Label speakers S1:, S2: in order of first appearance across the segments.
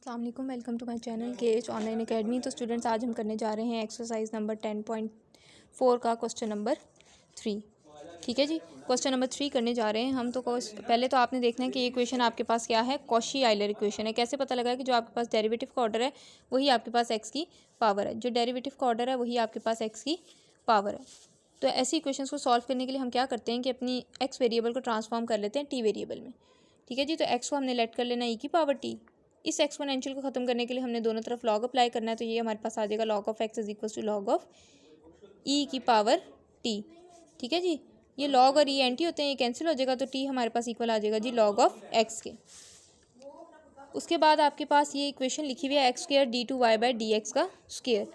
S1: अस्सलाम वालेकुम, welcome to my channel KH online academy. तो स्टूडेंट्स, आज हम करने जा रहे हैं एक्सरसाइज नंबर 10.4 का क्वेश्चन नंबर 3। ठीक है जी, क्वेश्चन नंबर 3 करने जा रहे हैं हम। तो पहले तो आपने देखना है कि ये इक्वेशन आपके पास क्या है, कॉशी आइलर इक्वेशन है। कैसे पता लगा कि जो आपके पास डेरिवेटिव का ऑर्डर है वही आपके पास एक्स की पावर है, जो डेरिवेटिव का ऑर्डर है वही आपके पास एक्स की पावर है। तो ऐसी इक्वेशंस को सॉल्व करने के लिए हम क्या करते हैं कि अपनी एक्स वेरिएबल को ट्रांसफॉर्म कर लेते हैं टी वेरिएबल में। ठीक है जी, तो एक्स को हमने लेट कर लेना ई की पावर टी। इस एक्सपोनेंशियल को ख़त्म करने के लिए हमने दोनों तरफ लॉग अप्लाई करना है। तो ये हमारे पास आ जाएगा log of x is equal to log of e की पावर टी। ठीक है जी, ये लॉग और ई एंटी होते हैं, ये कैंसिल हो जाएगा, तो टी हमारे पास इक्वल आ जाएगा जी लॉग ऑफ एक्स के। उसके बाद आपके पास ये इक्वेशन लिखी हुई है x square d two y by d x का स्क्वायर।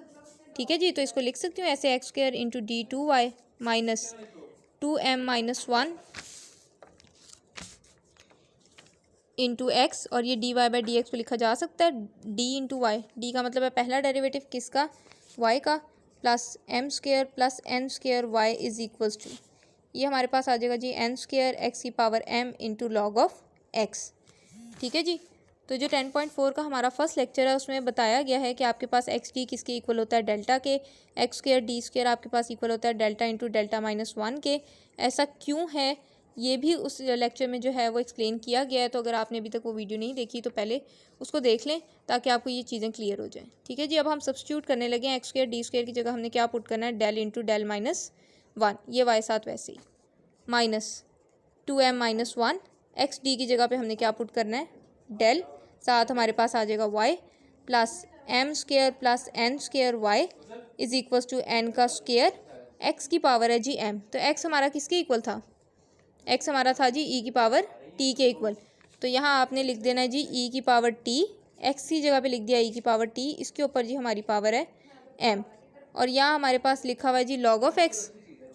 S1: ठीक है जी, तो इसको लिख सकती हूँ ऐसे, x square into d two y minus 2m-1 into x, और ये d y by d x को लिखा जा सकता है डी इंटू वाई। डी का मतलब है पहला डेरिवेटिव किसका, वाई का, plus M square plus N square y is equals to, ये हमारे पास आ जाएगा जी एन स्क्वायर एक्स की power m into log of x. ठीक है जी, तो जो 10.4 का हमारा फर्स्ट लेक्चर है उसमें बताया गया है कि आपके पास एक्स डी किसके इक्वल होता है, डेल्टा के। एक्स स्क्वायर डी स्क्वायर आपके पास इक्वल होता है डेल्टा इंटू डेल्टा माइनस 1 के। ऐसा क्यों है ये भी उस लेक्चर में जो है वो एक्सप्लेन किया गया है। तो अगर आपने अभी तक वो वीडियो नहीं देखी तो पहले उसको देख लें ताकि आपको ये चीज़ें क्लियर हो जाएं। ठीक है जी, अब हम सब्स्टिट्यूट करने लगे हैं। एक्स स्क्वायर डी स्क्वायर की जगह हमने क्या पुट करना है, डेल इंटू डेल माइनस 1, ये वाई साथ वैसे ही, माइनस 2m-1, एक्स डी की जगह पे हमने क्या पुट करना है, डेल, साथ हमारे पास आ जाएगा y plus M square plus N square y is equals to n का स्क्वायर, एक्स की पावर है जी एम। तो एक्स हमारा किसके इक्वल था, एक्स हमारा था जी ई की पावर टी के इक्वल। तो यहाँ आपने लिख देना है जी ई की पावर टी, एक्स की जगह पे लिख दिया ई की पावर टी, इसके ऊपर जी हमारी पावर है एम, और यहाँ हमारे पास लिखा हुआ है जी लॉग ऑफ एक्स,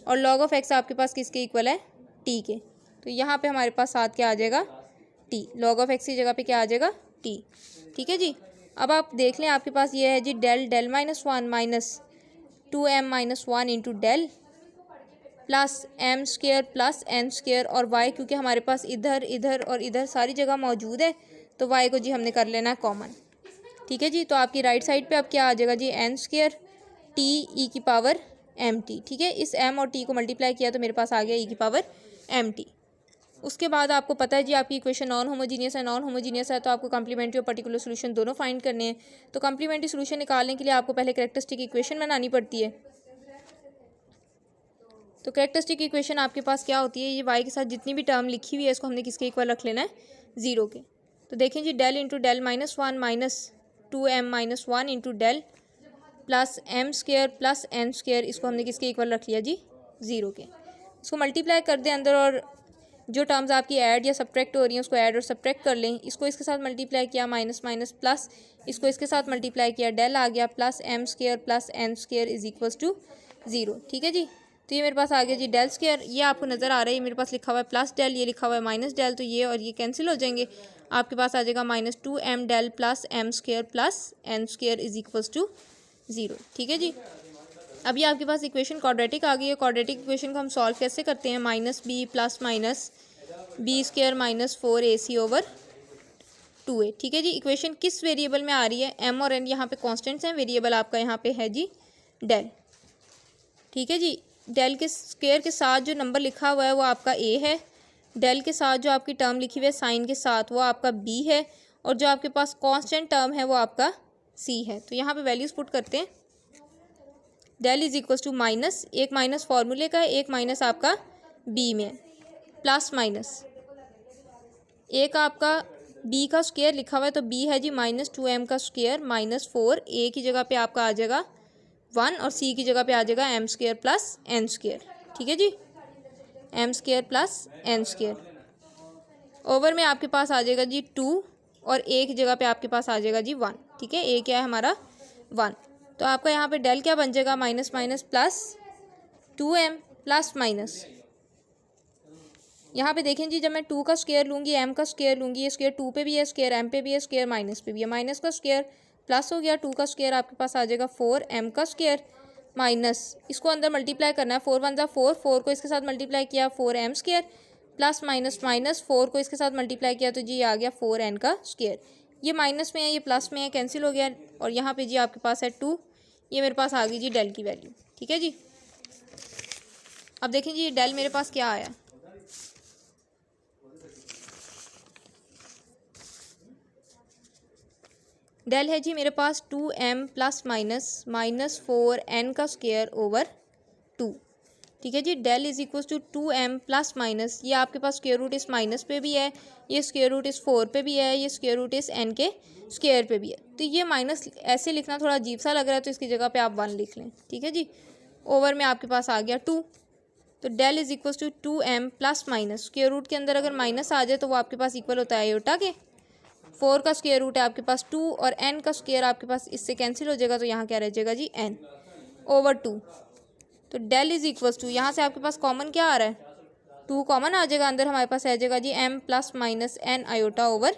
S1: और लॉग ऑफ एक्स आपके पास किसके इक्वल है, टी के। तो यहाँ पे हमारे पास साथ क्या आ जाएगा, टी, लॉग ऑफ एक्स की जगह पे क्या आ जाएगा, टी। ठीक है जी, अब आप देख लें आपके पास ये है जी del del minus 1 minus 2m-1 into del plus M square plus N square, और वाई क्योंकि हमारे पास इधर इधर और इधर सारी जगह मौजूद है तो वाई को जी हमने कर लेना है कॉमन। ठीक है जी, तो आपकी राइट साइड पे अब क्या आ जाएगा जी एन स्क्वायर टी ई की पावर एम टी। ठीक है, इस एम और टी को मल्टीप्लाई किया तो मेरे पास आ गया ई की पावर एम टी। उसके बाद आपको पता है जी आपकी इक्वेशन नॉन होमोजीनियस है। नॉन होमोजीनियस है तो आपको कम्प्लीमेंट्री और पर्टिकुलर सोल्यूशन दोनों फाइंड करने हैं। तो कम्प्लीमेंट्री सोल्यूशन निकालने के लिए आपको पहले कैरेक्टरिस्टिक इक्वेशन बनानी पड़ती है। तो कैरेक्टरिस्टिक इक्वेशन आपके पास क्या होती है, ये वाई के साथ जितनी भी टर्म लिखी हुई है इसको हमने किसके इक्वल रख लेना है, जीरो के। तो देखें जी del into del minus 1 minus 2m-1 into del plus M square plus N square, इसको हमने किसके इक्वल रख लिया जी, ज़ीरो के। इसको मल्टीप्लाई कर दें अंदर, और जो टर्म्स आपकी ऐड या सब्ट्रैक्ट हो रही हैं उसको ऐड और सब्ट्रैक्ट कर लें। इसको इसके साथ मल्टीप्लाई किया माइनस माइनस प्लस, इसको इसके साथ मल्टीप्लाई किया, डेल आ गया plus M square plus N square is equals to zero. ठीक है जी, तो ये मेरे पास आ गया जी डेल स्क्वायर, ये आपको नज़र आ रहा है, मेरे पास लिखा हुआ है प्लस डेल, ये लिखा हुआ है माइनस डेल, तो ये और ये कैंसिल हो जाएंगे। आपके पास आ जाएगा minus 2m del plus M square plus N square is equals to zero. ठीक है जी, अभी आपके पास इक्वेशन क्वाड्रेटिक आ गई है। क्वाड्रेटिक इक्वेशन को हम सॉल्व कैसे करते हैं, minus b plus minus b square minus 4ac over 2a। ठीक है जी, इक्वेशन किस वेरिएबल में आ रही है, m और n यहाँ पे कांस्टेंट्स हैं, वेरिएबल आपका यहाँ पे है जी डेल। ठीक है जी, डेल के स्क्वायर के साथ जो नंबर लिखा हुआ है वो आपका a है, डेल के साथ जो आपकी टर्म लिखी हुई है साइन के साथ वो आपका b है, और जो आपके पास कांस्टेंट टर्म है वो आपका c है। तो यहाँ पे वैल्यूज़ पुट करते हैं, del is equals to minus, एक माइनस फार्मूले का है, एक माइनस आपका b में, प्लस माइनस एक आपका b का स्क्वायर लिखा हुआ है तो b है जी माइनस 2m का स्क्वायर माइनस 4, a की जगह पे आपका आ जाएगा 1 और c की जगह पे आ जाएगा M square plus N square. ठीक है जी, M square plus N square over में आपके पास आ जाएगा जी 2, और a की जगह पे आपके पास आ जाएगा जी 1। ठीक है, a क्या है हमारा 1, तो आपका यहाँ पे डेल क्या बन जाएगा, minus minus plus 2m plus minus, यहाँ पे देखें जी जब मैं 2 का स्क्वायर लूँगी, m का स्क्वायर लूँगी, ये स्क्वायर 2 पे भी है, स्क्वायर m पे भी है, स्क्वायर माइनस पे भी है, माइनस का स्क्वायर प्लस हो गया, 2 का स्क्वायर आपके पास आ जाएगा 4m का स्क्वायर माइनस, इसको अंदर मल्टीप्लाई करना है, 4 1 जा 4, 4 को इसके साथ मल्टीप्लाई किया 4m square plus minus minus 4 को इसके साथ मल्टीप्लाई किया तो जी आ गया 4n का स्क्वायर। ये माइनस में है, ये प्लस में है, कैंसिल हो गया। और यहाँ पे जी आपके पास है 2, ये मेरे पास आ गई जी डेल की वैल्यू। ठीक है जी, अब देखें जी डेल मेरे पास क्या आया। डेल है जी मेरे पास 2m प्लस माइनस -4n का स्क्वायर ओवर 2। ठीक है जी, del is equal to 2m plus minus, ये आपके पास स्क्वायर रूट इस माइनस पे भी है, ये स्क्वायर रूट इस 4 पे भी है, ये स्क्वायर रूट इस n के स्क्वायर पे भी है। तो ये माइनस ऐसे लिखना थोड़ा अजीब सा लग रहा है, तो इसकी जगह पे आप 1 लिख लें। ठीक है जी, ओवर में आपके पास आ गया 2। तो del is equal to 2m plus minus, square root के अंदर अगर माइनस आ जाए तो वो आपके पास इक्वल होता है आयोटा के। 4 का स्क्वायर रूट है आपके पास 2 और n का स्क्वायर आपके पास इससे कैंसिल हो जाएगा, तो यहाँ क्या रह जाएगा जी n ओवर 2। तो डेल इज इक्वल्स टू, यहाँ से आपके पास कॉमन क्या आ रहा है, 2 कॉमन आ जाएगा, अंदर हमारे पास आ जाएगा जी m plus minus n iota over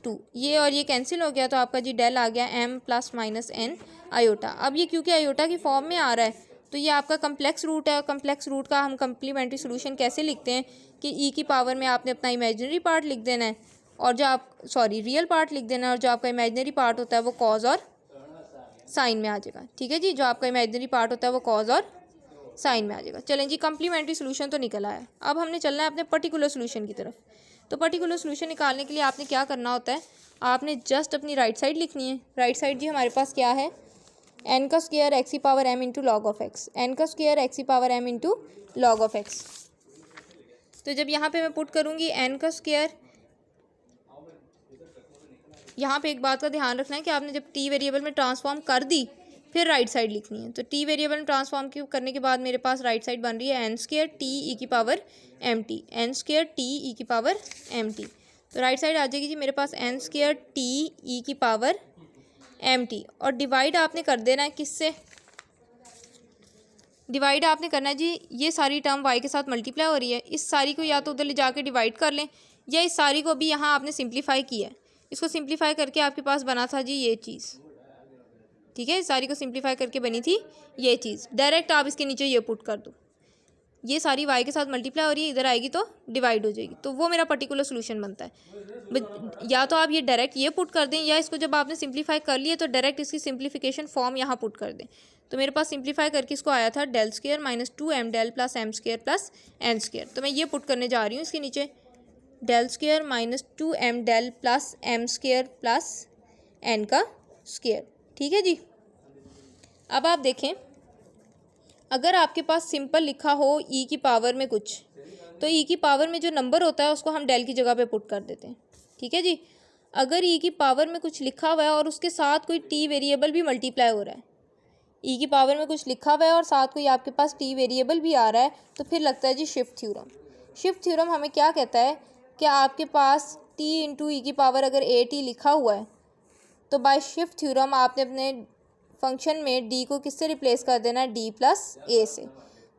S1: 2। ये और ये कैंसिल हो गया, तो आपका जी डेल आ गया m plus minus n iota. अब ये क्योंकि आयोटा की फॉर्म में आ रहा है तो ये आपका कम्प्लेक्स रूट है, और कम्प्लेक्स रूट का हम कम्प्लीमेंट्री सोल्यूशन कैसे लिखते हैं कि e की पावर में आपने अपना इमेजिनरी पार्ट लिख देना है, और जो आप रियल पार्ट लिख देना है, और जो आपका इमेजिनरी पार्ट होता है वो कॉज और साइन में आ जाएगा। ठीक है जी, जो आपका इमेजिनरी पार्ट होता है वो कॉज और साइन में आ जाएगा। चलें जी, कम्प्लीमेंट्री सोल्यूशन तो निकल आया, अब हमने चलना है अपने पर्टिकुलर सोल्यूशन की तरफ। तो पर्टिकुलर सोल्यूशन निकालने के लिए आपने क्या करना होता है, आपने जस्ट अपनी राइट साइड लिखनी है। राइट साइड जी हमारे पास क्या है, n का स्क्वायर एक्स की power m into log of x, n का स्क्वायर एक्स की power m into log of x. तो जब यहाँ पे मैं पुट करूँगी n का स्क्वायर, यहाँ पे एक बात का ध्यान रखना है कि आपने जब t वेरिएबल में ट्रांसफॉर्म कर दी फिर राइट साइड लिखनी है। तो t वेरिएबल में ट्रांसफॉर्म करने के बाद मेरे पास राइट साइड बन रही है n स्क्वायर टी ई की power M t, n square T E की पावर एम टी। तो राइट साइड आ जाएगी जी मेरे पास n स्क्वायर टी ई की पावर एम टी, और डिवाइड आपने कर देना है किससे, डिवाइड आपने करना है जी, ये सारी टर्म y के साथ मल्टीप्लाई हो रही है, इस सारी को या तो उधर ले जाके डिवाइड कर लें, या इस सारी को भी यहाँ आपने सिंप्लीफाई किया है। इसको सिंप्लीफाई करके आपके पास बना था जी ये चीज़। ठीक है, इस सारी को सिंप्लीफाई करके बनी थी ये चीज़। डायरेक्ट आप इसके नीचे ये पुट कर दो, ये सारी y के साथ मल्टीप्लाई हो रही है, इधर आएगी तो डिवाइड हो जाएगी, तो वो मेरा पर्टिकुलर सोल्यूशन बनता है। या तो आप ये डायरेक्ट ये पुट कर दें, या इसको जब आपने सिंप्लीफाई कर लिया तो डायरेक्ट इसकी सिंप्लीफिकेशन फॉर्म यहाँ पुट कर दें। तो मेरे पास सिंप्लीफाई करके इसको आया था del square minus 2m del plus m square plus n square. तो मैं ये पुट करने जा रही हूँ इसके नीचे, del square minus 2m del plus m square plus n का स्क्वायर। ठीक है जी, अब आप देखें, अगर आपके पास सिंपल लिखा हो e की पावर में कुछ, तो e की पावर में जो नंबर होता है उसको हम डेल की जगह पे पुट कर देते हैं। ठीक है जी, अगर e की पावर में कुछ लिखा हुआ है और उसके साथ कोई t वेरिएबल भी मल्टीप्लाई हो रहा है, e की पावर में कुछ लिखा हुआ है और साथ कोई आपके पास t वेरिएबल भी आ रहा है, तो फिर लगता है जी शिफ्ट थ्योरम। शिफ्ट थ्योरम हमें क्या कहता है कि आपके पास t इंटू ई की पावर अगर at लिखा हुआ है, तो बाय शिफ्ट थ्योरम आपने अपने फंक्शन में d को किससे रिप्लेस कर देना है, d प्लस ए से।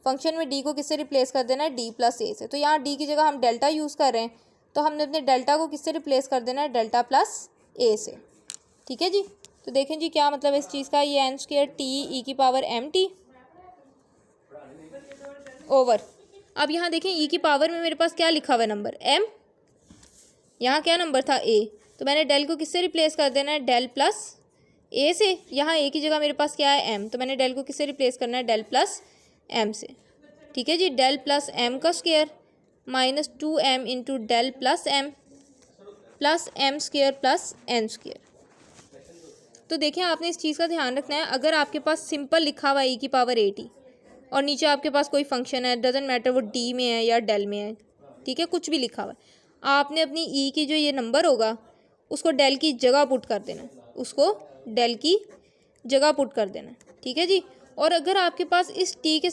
S1: फंक्शन में d को किससे रिप्लेस कर देना है, d प्लस ए से। तो यहाँ d की जगह हम डेल्टा यूज़ कर रहे हैं, तो हमने अपने डेल्टा को किससे रिप्लेस कर देना है, डेल्टा प्लस ए से। ठीक है जी, तो देखें जी क्या मतलब इस चीज़ का, ये n स्क्वायर टी ई की पावर एम टी ओवर, अब यहाँ देखें e की पावर में मेरे पास क्या लिखा हुआ है नंबर m, यहाँ क्या नंबर था a, तो मैंने डेल को किससे रिप्लेस कर देना है, डेल प्लस ए से। यहाँ ए की जगह मेरे पास क्या है m, तो मैंने डेल को किससे रिप्लेस करना है, डेल प्लस m से। ठीक है जी, डेल प्लस m का square minus 2m into del plus m square plus n square. तो देखें आपने इस चीज़ का ध्यान रखना है, अगर आपके पास सिंपल लिखा हुआ e की पावर at और नीचे आपके पास कोई फंक्शन है, डजेंट मैटर वो d में है या डेल में है, ठीक है, कुछ भी लिखा हुआ है, आपने अपनी e की जो ये नंबर होगा उसको डेल की जगह पुट कर देना है, उसको डेल की जगह पुट कर देना है। ठीक है जी, और अगर आपके पास इस t के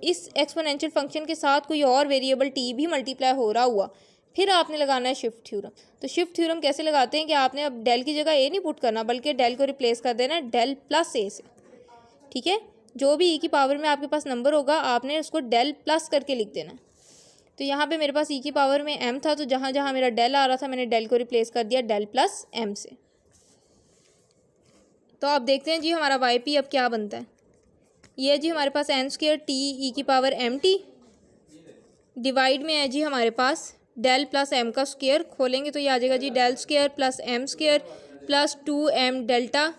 S1: इस एक्सपोनेंशियल फंक्शन के साथ कोई और वेरिएबल t भी मल्टीप्लाई हो रहा हुआ, फिर आपने लगाना है शिफ्ट थ्योरम। तो शिफ्ट थ्योरम कैसे लगाते हैं कि आपने अब डेल की जगह ए नहीं पुट करना, बल्कि डेल को रिप्लेस कर देना है डेल प्लस ए से। ठीक है, जो भी e की पावर में आपके पास नंबर होगा आपने उसको डेल प्लस करके लिख देना। तो यहाँ पे मेरे पास e की पावर में m था, तो जहाँ जहाँ मेरा डेल आ रहा था मैंने डेल को रिप्लेस कर दिया डेल प्लस m से। तो आप देखते हैं जी हमारा वाई पी अब क्या बनता है, ये जी हमारे पास n स्क्वायर टी ई की पावर एम टी डिवाइड में है जी हमारे पास डेल प्लस m का स्क्वायर, खोलेंगे तो ये आ जाएगा जी del square plus m square plus 2m delta,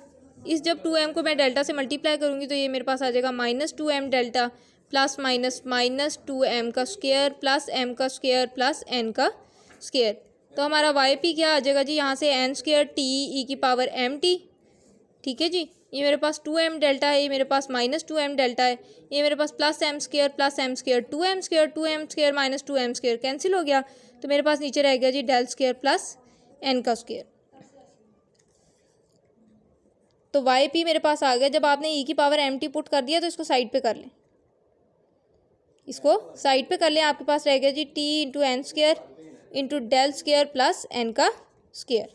S1: इस जब 2m को मैं डेल्टा से मल्टीप्लाई करूँगी तो ये मेरे पास आ जाएगा -2m delta plus minus 2m का स्क्वायर प्लस m का स्क्वायर प्लस n का स्क्वायर। तो हमारा वाई पी क्या आ जाएगा जी, यहाँ से n स्क्वायर टी ई की पावर एम टी। ठीक है जी, ये मेरे पास 2m डेल्टा है, ये मेरे पास -2m डेल्टा है, ये मेरे पास plus m square 2m square minus 2m square cancel हो गया, तो मेरे पास नीचे रह गया जी डेल स्क्वायर प्लस n का स्क्वायर। तो वाई पी मेरे पास आ गया। जब आपने ई की पावर एम टी पुट कर दिया तो इसको साइड पे कर लें, इसको साइड पे कर लें। आपके पास रह गया जी t into n square into del square plus N का स्क्वायर।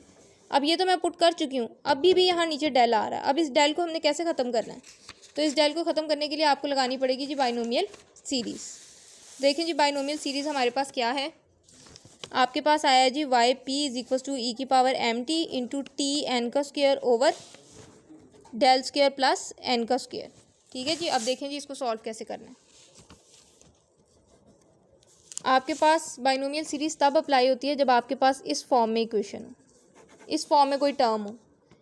S1: अब ये तो मैं पुट कर चुकी हूँ, अभी भी यहाँ नीचे डेल आ रहा है। अब इस डेल को हमने कैसे ख़त्म करना है, तो इस डेल को ख़त्म करने के लिए आपको लगानी पड़ेगी जी बाइनोमियल सीरीज़। देखें जी बाइनोमियल सीरीज़ हमारे पास क्या है, आपके पास आया जी Y P is equal to E की power M T into T N का square over del square plus N का स्क्वायर। ठीक है जी, अब देखें जी इसको सॉल्व कैसे करना है। आपके पास बाइनोमियल सीरीज़ तब अप्लाई होती है जब आपके पास इस फॉर्म में इक्वेशन हो, इस फॉर्म में कोई टर्म हो।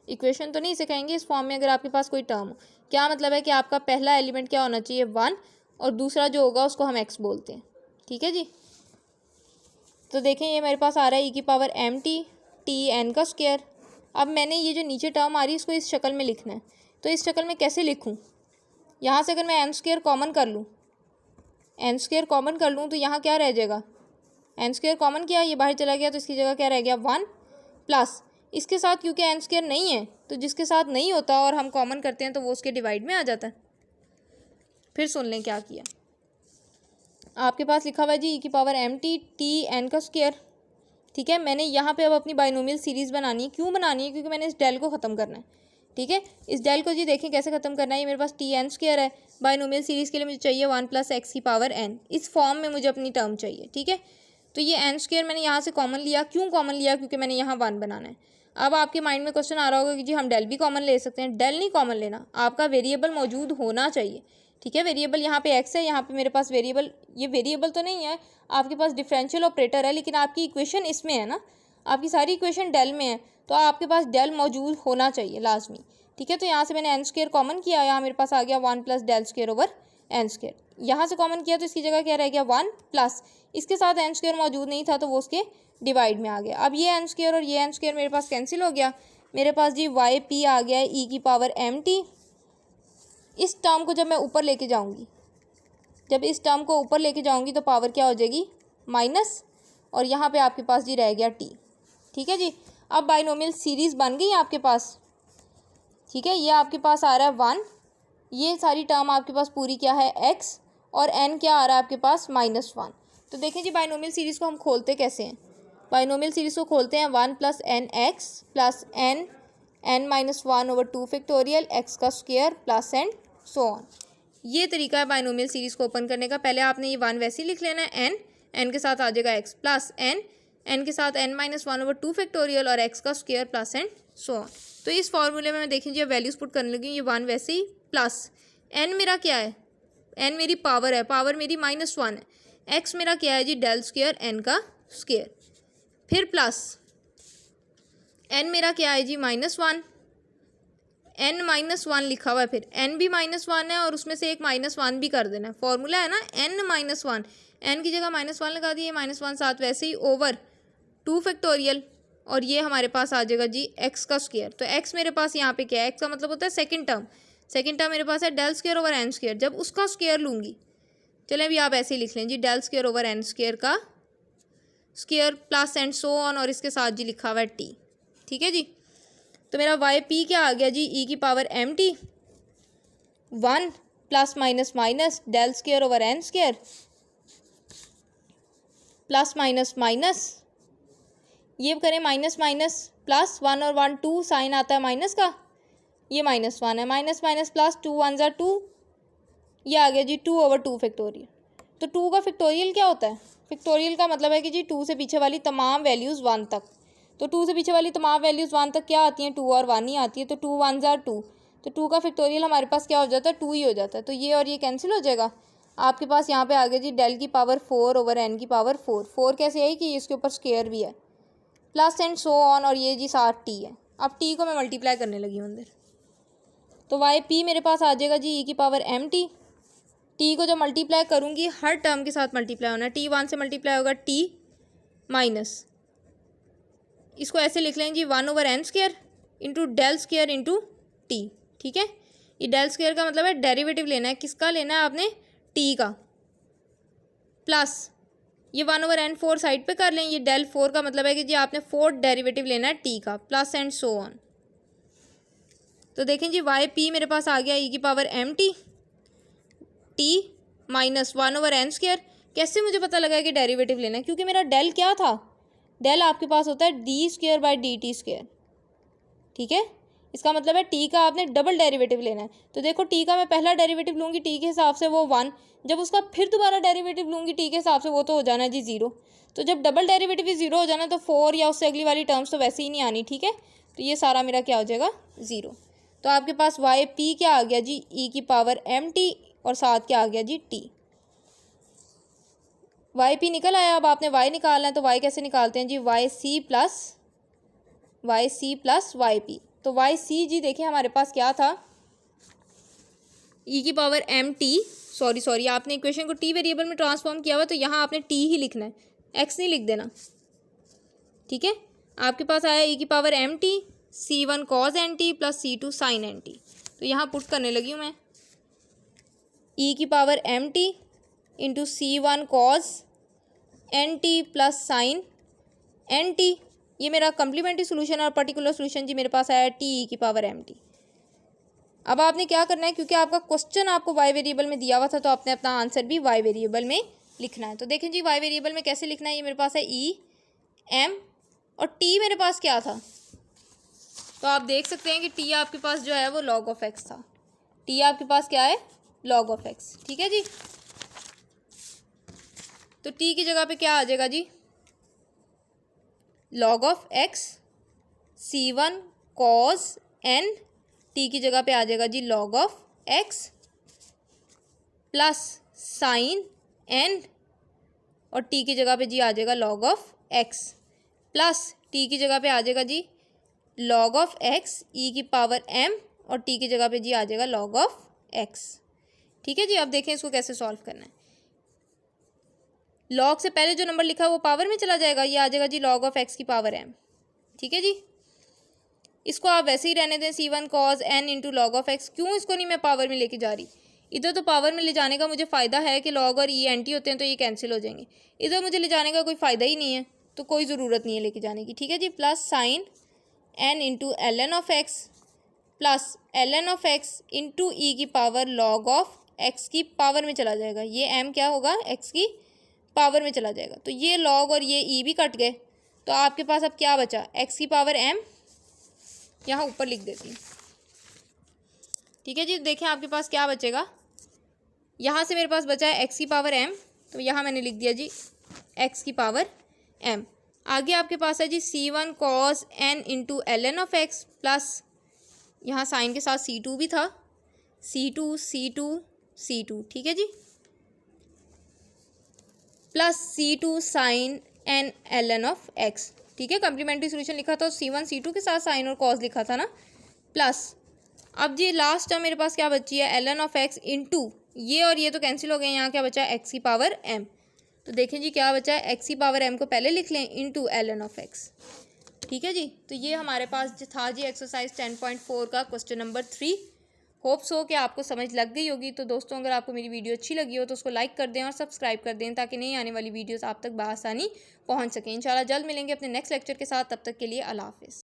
S1: इक्वेशन तो नहीं इसे कहेंगे, इस फॉर्म में अगर आपके पास कोई टर्म हो। क्या मतलब है कि आपका पहला एलिमेंट क्या होना चाहिए 1 और दूसरा जो होगा उसको हम x बोलते हैं। ठीक है जी, तो देखें ये मेरे पास आ रहा है ई की power M t t N का स्क्वायर। अब मैंने ये जो नीचे टर्म आ रही है इसको इस शक्ल में लिखना है, तो इस शक्ल में कैसे लिखूँ, यहाँ से अगर मैं एन स्क्वायर कॉमन कर लूँ, एन स्क्वायर कॉमन कर लूँ तो यहाँ क्या रह जाएगा, एन स्क्वायर कॉमन किया, ये बाहर चला गया तो इसकी जगह क्या रह गया 1 प्लस इसके साथ, क्योंकि एन स्क्वायर नहीं है तो जिसके साथ नहीं होता और हम कॉमन करते हैं तो वो उसके डिवाइड में आ जाता है। फिर सुन लें क्या किया, आपके पास लिखा हुआ है जी ई की power M t t N का स्क्वायर। ठीक है, मैंने यहाँ पे अब अपनी बाइनोमियल सीरीज़ बनानी है। क्यों बनानी है, क्योंकि मैंने इस डेल को ख़त्म करना है। ठीक है, इस डेल को जी देखें कैसे ख़त्म करना है। ये मेरे पास टी एन स्क्वायर है, बाइनोमियल सीरीज़ के लिए मुझे चाहिए 1 + x की पावर n, इस फॉर्म में मुझे अपनी टर्म चाहिए। ठीक है, तो ये एन स्क्वायर मैंने यहाँ से कॉमन लिया। क्यों कॉमन लिया, क्योंकि मैंने यहाँ 1 बनाना है। अब आपके माइंड में क्वेश्चन आ रहा होगा कि जी हम डेल भी कॉमन ले सकते हैं। डेल नहीं कॉमन लेना, आपका वेरिएबल मौजूद होना चाहिए। ठीक है, वेरिएबल यहाँ पे x है, यहाँ पे मेरे पास वेरिएबल, ये वेरिएबल तो नहीं है, आपके पास डिफरेंशियल ऑपरेटर है, लेकिन आपकी इक्वेशन इसमें है ना, आपकी सारी इक्वेशन डेल में है, तो आपके पास डेल मौजूद होना चाहिए लाजमी। ठीक है, तो यहाँ से मैंने एन स्क्वायर कॉमन किया, यहाँ मेरे पास आ गया 1 + del square over N square. यहाँ से कॉमन किया तो इसकी जगह क्या रह गया 1 प्लस इसके साथ एन स्क्वायर मौजूद नहीं था तो वो उसके डिवाइड में आ गया। अब ये एन स्क्वायर और ये एन स्क्वायर मेरे पास कैंसिल हो गया। मेरे पास जी वाई पी आ गया है ई की पावर एम टी। इस टर्म को जब मैं ऊपर लेके जाऊँगी, जब इस टर्म को ऊपर लेके जाऊँगी तो पावर क्या हो जाएगी माइनस, और यहाँ पे आपके पास जी रह गया टी। ठीक है जी, अब बाइनोमियल सीरीज़ बन गई आपके पास। ठीक है, ये आपके पास आ रहा है 1, ये सारी टर्म आपके पास पूरी क्या है x, और n क्या आ रहा है आपके पास -1। तो देखें जी बाइनोमियल सीरीज़ को हम खोलते कैसे हैं। बाइनोमियल सीरीज़ को खोलते हैं 1 + nx plus n-1 over 2 factorial x का square plus and so on. ये तरीका है बाइनोमियल सीरीज़ को ओपन करने का। पहले आपने ये 1 वैसे ही लिख लेना है, n के साथ आ जाएगा x प्लस n के साथ n-1 ओवर 2 फैक्टोरियल और x का square plus and so on. तो इस फॉर्मूले में मैं देखें जी वैल्यूज़ पुट करने लगी, ये 1 वैसे ही प्लस n मेरा क्या है, n मेरी पावर है, पावर मेरी -1 है, x मेरा क्या है जी डेल स्क्वायर n का स्क्वायर, फिर प्लस n मेरा क्या है जी -1, n-1 लिखा हुआ है, फिर n भी -1 है और उसमें से एक -1 भी कर देना है। फॉर्मूला है ना n-1, n की जगह -1 लगा दिए, -1 साथ वैसे ही ओवर 2 फैक्टोरियल, और ये हमारे पास आ जाएगा जी x का स्क्वायर। तो x मेरे पास यहाँ पे क्या है, x का मतलब होता है सेकंड टर्म मेरे पास है del square over N square. जब उसका स्क्वायर लूँगी, चलें अभी आप ऐसे ही लिख लें जी del square over N square का square plus and so on, और इसके साथ जी लिखा हुआ है टी। ठीक है जी, तो मेरा वाई पी क्या आ गया जी ई की power M t 1 ± del square over N square plus minus ये करें माइनस प्लस 1 और 1 2 साइन आता है माइनस का, ये -1 है, माइनस प्लस 2 1 ज़ा 2, ये आ गया जी 2 ओवर 2 फैक्टोरियल। तो 2 का फैक्टोरियल क्या होता है, फैक्टोरियल का मतलब है कि जी 2 से पीछे वाली तमाम वैल्यूज़ 1 तक, तो 2 से पीछे वाली तमाम वैल्यूज़ 1 तक क्या आती हैं 2 और 1 ही आती है, तो 2 1 ज़ा 2, तो 2 का फैक्टोरियल हमारे पास क्या हो जाता है 2 ही हो जाता है। तो ये और ये कैंसिल हो जाएगा, आपके पास यहाँ पे आ गया जी डेल की पावर 4 ओवर एन की पावर 4 कैसे आई कि इसके ऊपर स्क्वायर भी है, प्लस एंड सो ऑन, और ये जी साथ टी है। अब टी को मैं मल्टीप्लाई करने लगी हूँ अंदर, तो वाई पी मेरे पास आ जाएगा जी ई की पावर एम टी। टी को जब मल्टीप्लाई करूँगी हर टर्म के साथ मल्टीप्लाई होना है, टी वन से मल्टीप्लाई होगा टी माइनस, इसको ऐसे लिख लें जी 1/n² into del square into t. ठीक है, ये डेल स्क्वायर का मतलब है डेरिवेटिव लेना है, किसका लेना है आपने, टी का, प्लस ये 1/n4 साइड पे कर लें, ये डेल 4 का मतलब है कि जी आपने 4 डेरिवेटिव लेना है टी का, प्लस एंड सो ऑन। तो देखें जी वाई पी मेरे पास आ गया ई की power M t, t minus 1/n²। कैसे मुझे पता लगा कि डेरिवेटिव लेना है, क्योंकि मेरा डेल क्या था, डेल आपके पास होता है d²/dt²। ठीक है, इसका मतलब है टी का आपने डबल डेरिवेटिव लेना है। तो देखो टी का मैं पहला डेरिवेटिव लूँगी टी के हिसाब से वो 1, जब उसका फिर दोबारा डेरिवेटिव लूँगी टी के हिसाब से वो तो हो जाना है जी 0। तो जब डबल डेरिवेटिव ही 0 हो जाना तो 4 या उससे अगली वाली टर्म्स तो वैसे ही नहीं आनी। ठीक है, तो ये सारा मेरा क्या हो जाएगा 0। तो आपके पास वाई पी क्या आ गया जी ई की पावर एम टी और साथ क्या आ गया जी टी। वाई पी निकल आया, अब आपने वाई निकालना है, तो वाई कैसे निकालते हैं जी, Y C plus Y P. तो वाई सी जी देखिए हमारे पास क्या था, ई की पावर एम टी, सॉरी आपने इक्वेशन को टी वेरिएबल में ट्रांसफॉर्म किया हुआ, तो यहाँ आपने टी ही लिखना है, एक्स नहीं लिख देना। ठीक है, आपके पास आया ई की power M t C1 cos n t plus C2 sin n t. तो यहाँ पुट करने लगी हूँ मैं, ई की power M T into C1 cos n t plus sine n t, ये मेरा कम्प्लीमेंट्री सोल्यूशन और पर्टिकुलर सोल्यूशन जी मेरे पास आया टी ई की पावर एम टी। अब आपने क्या करना है, क्योंकि आपका क्वेश्चन आपको वाई वेरिएबल में दिया हुआ था, तो आपने अपना आंसर भी वाई वेरिएबल में लिखना है। तो देखें जी वाई वेरिएबल में कैसे लिखना है, ये मेरे पास है ई एम और टी मेरे पास क्या था, तो आप देख सकते हैं कि टी आपके पास जो है वो log ऑफ एक्स था, टी आपके पास क्या है log ऑफ एक्स। ठीक है जी, तो टी की जगह पे क्या आ जाएगा जी, log of x C1 cos n, T की जगह पे आ जाएगा जी log of X plus sine n, और टी की जगह पे जी आ जाएगा log of X plus T की जगह पे आ जाएगा जी log ऑफ एक्स ई की पावर m, और टी की जगह पे जी आ जाएगा log ऑफ एक्स। ठीक है जी, अब देखें इसको कैसे सॉल्व करना है। log से पहले जो नंबर लिखा है वो पावर में चला जाएगा, ये आ जाएगा जी log ऑफ एक्स की पावर m। ठीक है जी, इसको आप वैसे ही रहने दें C1 cos n into log of x. क्यों इसको नहीं मैं पावर में लेके जा रही, इधर तो पावर में ले जाने का मुझे फ़ायदा है कि log और e एंटी होते हैं तो ये कैंसिल हो जाएंगे, इधर मुझे ले जाने का कोई फ़ायदा ही नहीं है, तो कोई ज़रूरत नहीं है लेके जाने की। ठीक है जी, plus sine n into L N of X plus L N of x into E की पावर log ऑफ एक्स की पावर में चला जाएगा, ये m क्या होगा x की पावर में चला जाएगा, तो ये log और ये e भी कट गए, तो आपके पास अब क्या बचा, x की पावर m, यहाँ ऊपर लिख देती हूँ। ठीक है जी, देखें आपके पास क्या बचेगा, यहाँ से मेरे पास बचा है x की पावर m, तो यहाँ मैंने लिख दिया जी x की पावर m। आगे आपके पास है जी C1 cos n into L N of X plus यहाँ साइन के साथ C2 भी था, C2 ठीक है जी, plus C2 sine n L N of x. ठीक है, कम्प्लीमेंट्री सोल्यूशन लिखा था, C1 C2 के साथ साइन और कॉस लिखा था ना, प्लस अब जी लास्ट टर्म मेरे पास क्या बची है, l N of x into ये और ये तो कैंसिल हो गए, यहाँ क्या बचा है एक्स की पावर m। तो देखें जी क्या बचा है, एक्स की पावर m को पहले लिख लें into L N of x. ठीक है जी, तो ये हमारे पास था जी एक्सरसाइज 10.4 का क्वेश्चन नंबर 3। होप्स हो कि आपको समझ लग गई होगी। तो दोस्तों अगर आपको मेरी वीडियो अच्छी लगी हो तो उसको लाइक कर दें और सब्सक्राइब कर दें, ताकि नई आने वाली वीडियोस आप तक बआसानी पहुंच सकें। इंशाल्लाह जल्द मिलेंगे अपने नेक्स्ट लेक्चर के साथ, तब तक के लिए अल्लाह हाफ़िज़।